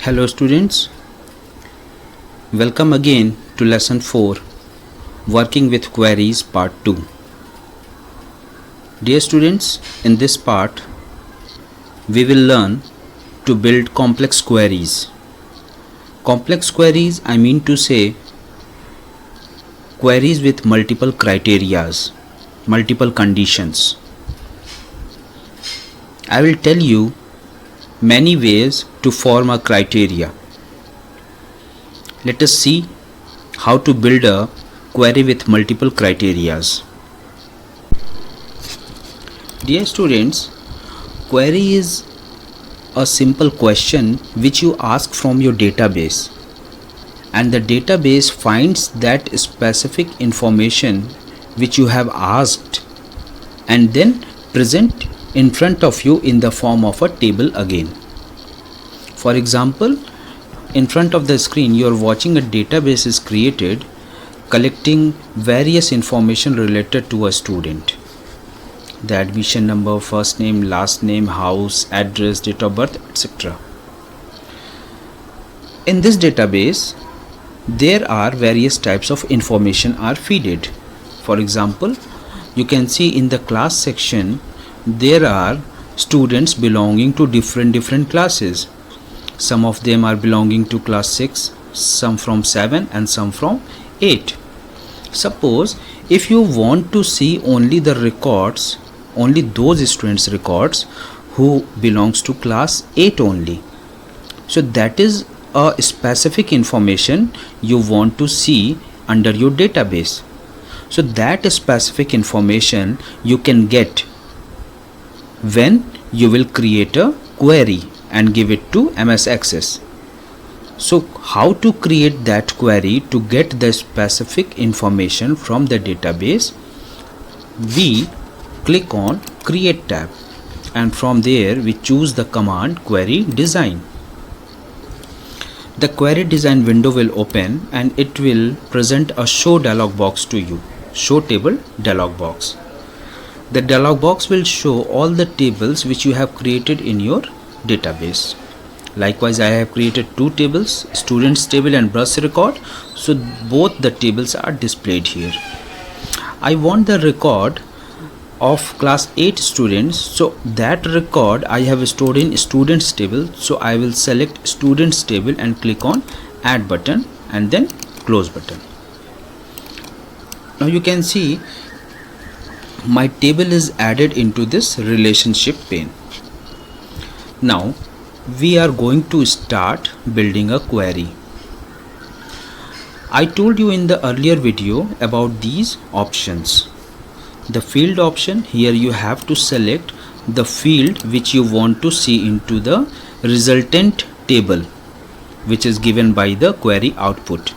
Hello students, welcome again to lesson 4 Working with Queries part 2. Dear students, in this part we will learn to build complex queries. Complex queries, I mean to say queries with multiple criterias, multiple conditions. I will tell you many ways to form a criteria. Let us see how to build a query with multiple criterias. Dear students, query is a simple question which you ask from your database, and the database finds that specific information which you have asked and then present in front of you in the form of a table again. For example, in front of the screen you are watching a database is created collecting various information related to a student. The admission number, first name, last name, house, address, date of birth, etc. In this database there are various types of information are fed. For example, you can see in the class section there are students belonging to different classes. Some of them are belonging to class 6, some from 7 and some from 8. Suppose if you want to see only the records, only those students records who belongs to class 8 only. So that is a specific information you want to see under your database. So that specific information you can get when you will create a query and give it to MS Access. So how to create that query to get the specific information from the database? We click on Create tab, and from there we choose the command Query Design. The Query Design window will open and it will present a Show dialog box to you, Show Table dialog box. The dialog box will show all the tables which you have created in your database. Likewise, I have created two tables, students table and brush record, so both the tables are displayed here. I want the record of class 8 students, so that record I have stored in students table, so I will select students table and click on add button and then close button. Now you can see my table is added into this relationship pane. Now we are going to start building a query. I told you in the earlier video about these options. The field option, here you have to select the field which you want to see into the resultant table which is given by the query output.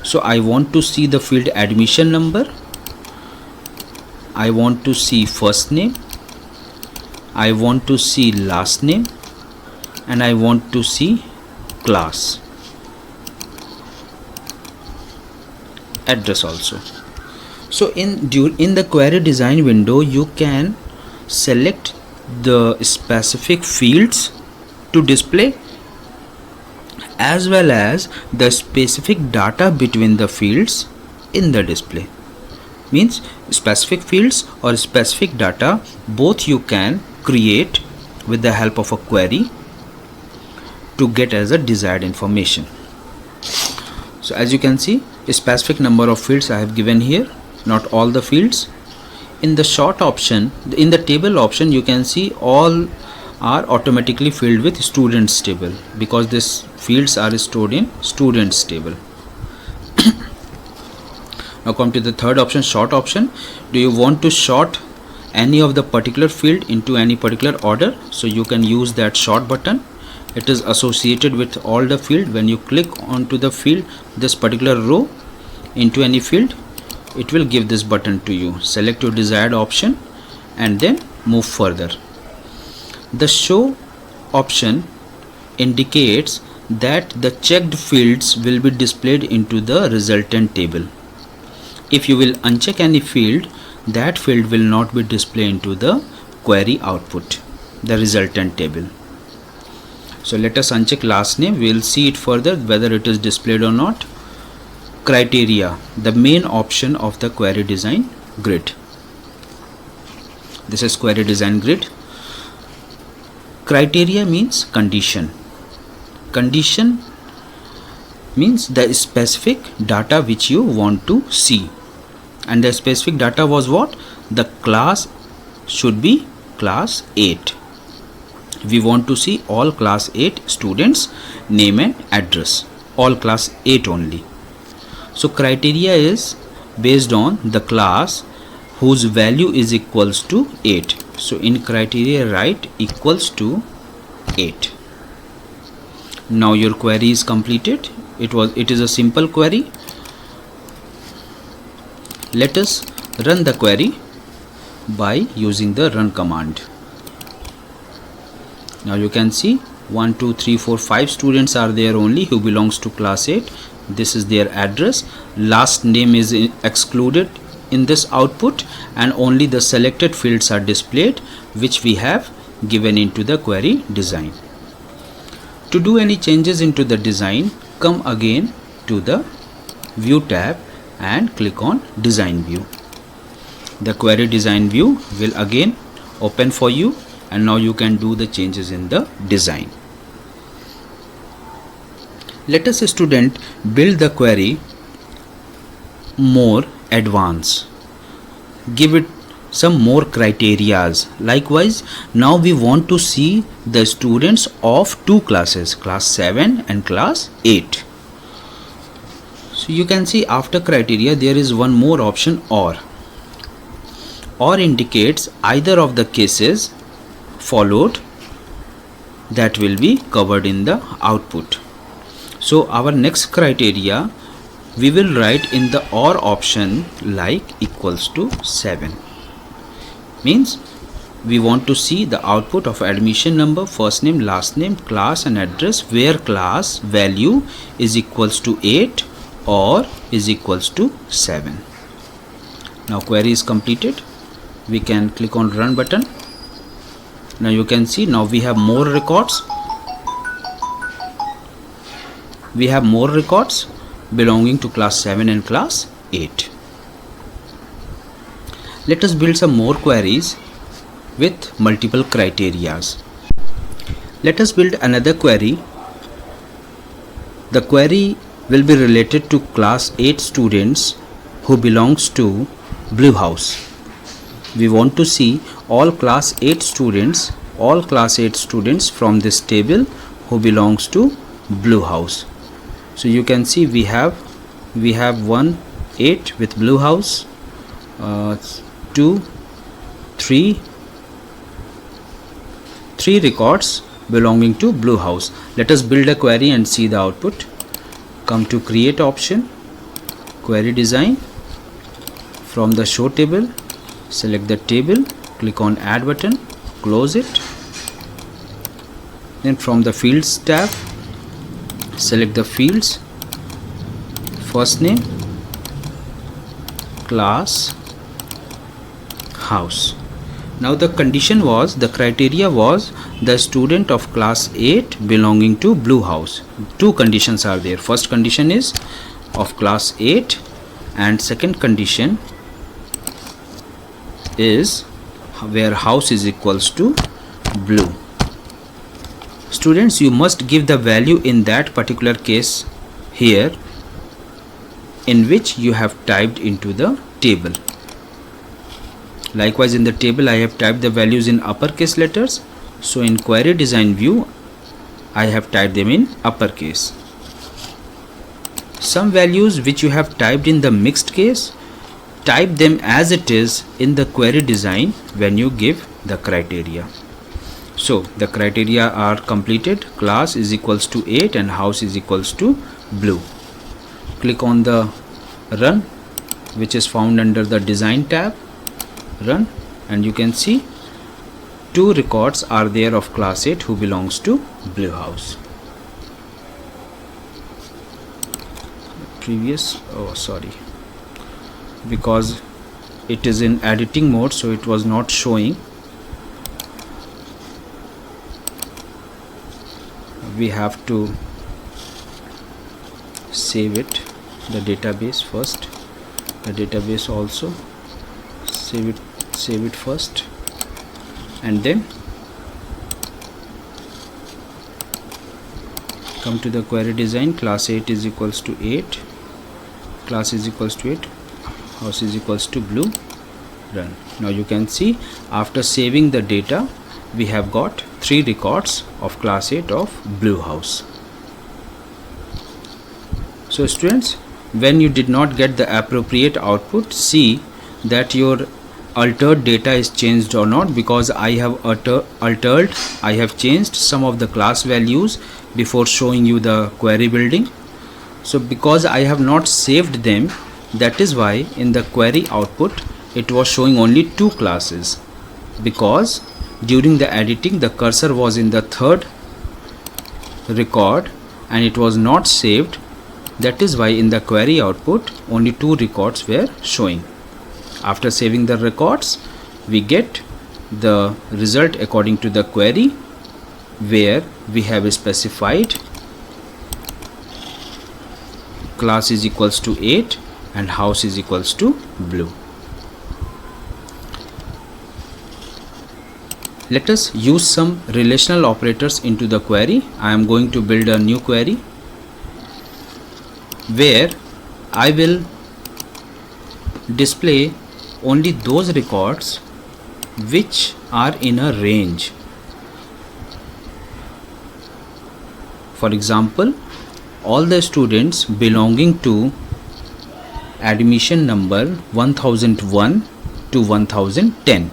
So I want to see the field admission number, I want to see first name, I want to see last name, and I want to see class, address also. So in the query design window you can select the specific fields to display as well as the specific data between the fields in the display. Means specific fields or specific data both you can create with the help of a query to get as a desired information. So as you can see, a specific number of fields I have given here, not all the fields. In the sort option, in the table option, you can see all are automatically filled with students table because these fields are stored in students table. Now come to the third option, sort option. Do you want to sort any of the particular field into any particular order? So you can use that sort button. It is associated with all the field. When you click onto the field, this particular row into any field, it will give this button to you. Select your desired option and then move further. The show option indicates that the checked fields will be displayed into the resultant table. If you will uncheck any field, that field will not be displayed into the query output, the resultant table. So let us uncheck last name. We will see it further whether it is displayed or not. Criteria, the main option of the query design grid. This is query design grid. Criteria means condition. Condition means the specific data which you want to see, and the specific data was what? The class should be class 8. We want to see all class 8 students name and address, all class 8 only. So criteria is based on the class whose value is equals to 8. So in criteria write equals to 8. Now your query is completed. It is a simple query. Let us run the query by using the run command. Now you can see 1 2 3 4 5 students are there only who belongs to class 8. This is their address. Last name is excluded in this output, and only the selected fields are displayed which we have given into the query design. To do any changes into the design, come again to the view tab and click on design view. The query design view will again open for you, and now you can do the changes in the design. Let us, student, build the query more advanced. Give it some more criterias. Likewise, now we want to see the students of two classes, class 7 and class 8. So you can see after criteria there is one more option, or. Or indicates either of the cases followed that will be covered in the output. So our next criteria we will write in the or option like equals to 7. Means we want to see the output of admission number, first name, last name, class and address, where class value is equals to 8 or is equals to 7. Now query is completed. We can click on run button. Now you can see now we have more records. We have more records belonging to class 7 and class 8. Let us build some more queries with multiple criterias. Let us build another query. The query will be related to class 8 students who belongs to Blue House. We want to see all class 8 students from this table who belongs to Blue House. So you can see we have 1 8 with Blue House, 2 3 records belonging to Blue House. Let us build a query and see the output. Come to create option, query design. From the show table, select the table, click on add button, close it. Then from the fields tab, select the fields, first name, class, house. Now the condition was, the criteria was the student of class 8 belonging to Blue House. Two conditions are there. First condition is of class 8 and second condition is where house is equals to blue. Students, you must give the value in that particular case here in which you have typed into the table. Likewise, in the table I have typed the values in uppercase letters. So in query design view I have typed them in uppercase. Some values which you have typed in the mixed case, type them as it is in the query design when you give the criteria. So the criteria are completed. Class is equals to 8 and house is equals to blue. Click on the run, which is found under the design tab. Run, and you can see 2 records are there of class 8 who belongs to Blue House. Because it is in editing mode, so it was not showing. we have to save it, the database first, the database also save it first, and then come to the query design. Class 8 is equals to 8, class is equals to 8, house is equals to blue, run. Now you can see after saving the data we have got 3 records of class 8 of blue house. So students, when you did not get the appropriate output, see that your altered data is changed or not, because I have I have changed some of the class values before showing you the query building. So because I have not saved them, that is why in the query output it was showing only 2 classes, because during the editing the cursor was in the 3rd record and it was not saved. That is why in the query output only 2 records were showing. After saving the records, we get the result according to the query, where we have specified class is equals to 8 and house is equals to blue. Let us use some relational operators into the query. I am going to build a new query where I will display only those records which are in a range. For example, all the students belonging to admission number 1001 to 1010,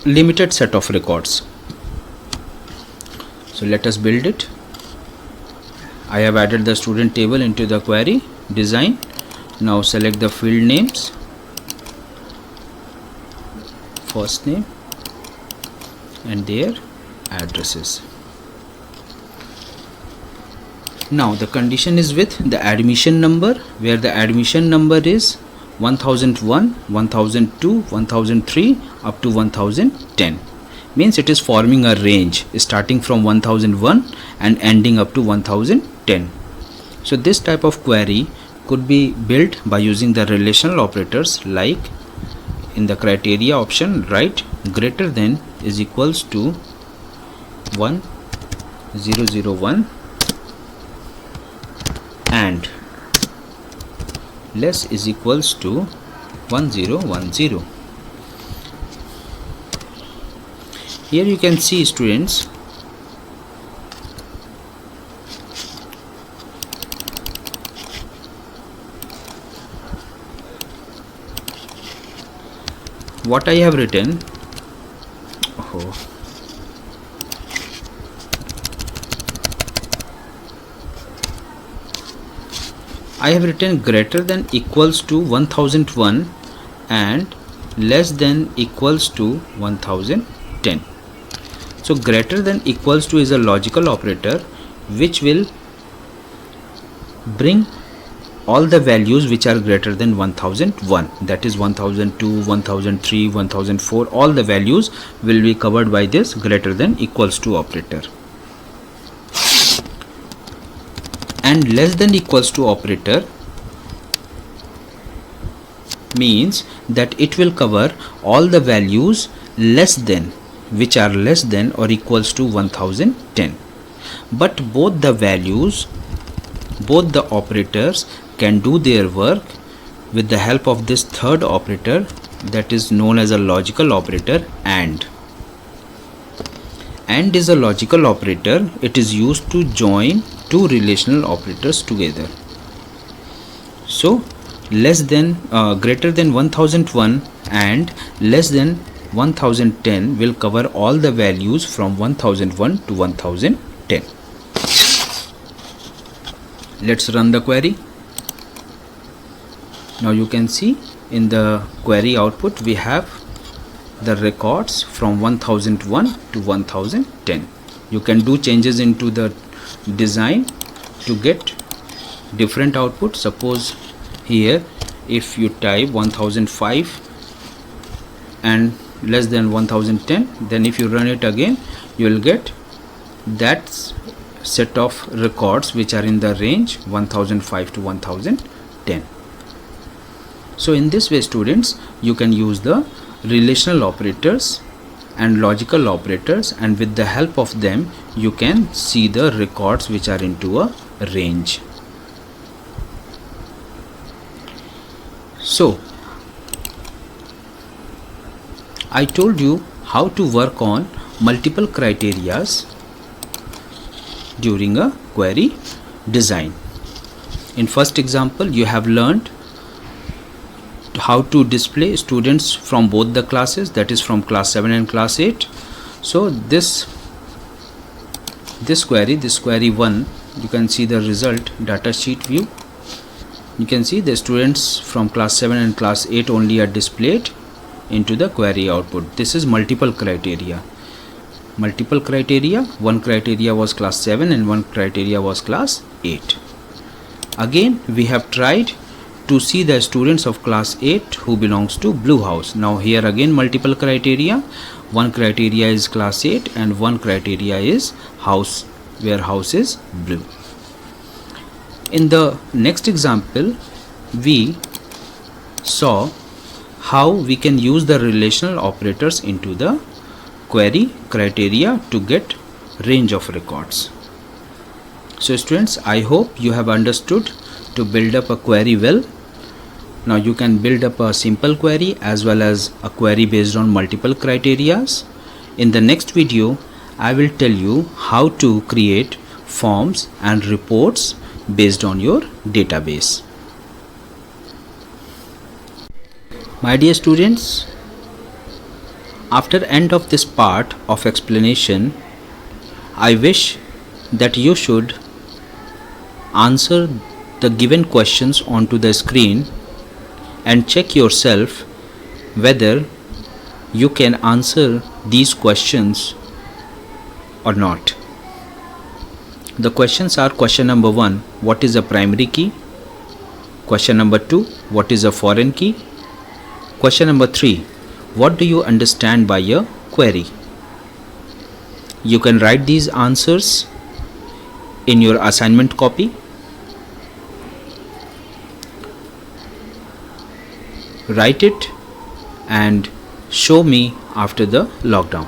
limited set of records. So let us build it. I have added the student table into the query design. Now select the field names, first name and their addresses. Now the condition is with the admission number, where the admission number is 1001, 1002, 1003 up to 1010. Means it is forming a range starting from 1001 and ending up to 1010. So this type of query could be built by using the relational operators, like in the criteria option write greater than is equals to 1001 and less is equals to 1010. Here you can see, students, what I have written. I have written greater than equals to 1001 and less than equals to 1010. So greater than equals to is a logical operator which will bring all the values which are greater than 1001, that is 1002, 1003, 1004, all the values will be covered by this greater than equals to operator. And less than equals to operator means that it will cover all the values less than, which are less than or equals to 1010. But both the values, both the operators can do their work with the help of this third operator, that is known as a logical operator AND. AND is a logical operator. It is used to join two relational operators together. So less than greater than 1001 and less than 1010 will cover all the values from 1001 to 1010. Let's run the query. Now you can see in the query output we have the records from 1001 to 1010. You can do changes into the design to get different output. Suppose here if you type 1005 and less than 1010, then if you run it again you will get that set of records which are in the range 1005 to 1010. So in this way, students, you can use the relational operators and logical operators, and with the help of them you can see the records which are into a range. So I told you how to work on multiple criterias during a query design. In first example, you have learned how to display students from both the classes, that is from class 7 and class 8. So this query 1, you can see the result data sheet view. You can see the students from class 7 and class 8 only are displayed into the query output. This is multiple criteria. One criteria was class 7 and one criteria was class 8. Again, we have tried to see the students of class 8 who belongs to blue house. Now here again multiple criteria. One criteria is class 8 and one criteria is house, where house is blue. In the next example, we saw how we can use the relational operators into the query criteria to get range of records. So students, I hope you have understood to build up a query well. Now you can build up a simple query as well as a query based on multiple criterias. In the next video, I will tell you how to create forms and reports based on your database. My dear students, after end of this part of explanation, I wish that you should answer the given questions onto the screen and check yourself whether you can answer these questions or not. The questions are: question number 1, what is a primary key? Question number 2, what is a foreign key? Question number 3, what do you understand by a query? You can write these answers in your assignment copy. Write it and show me after the lockdown.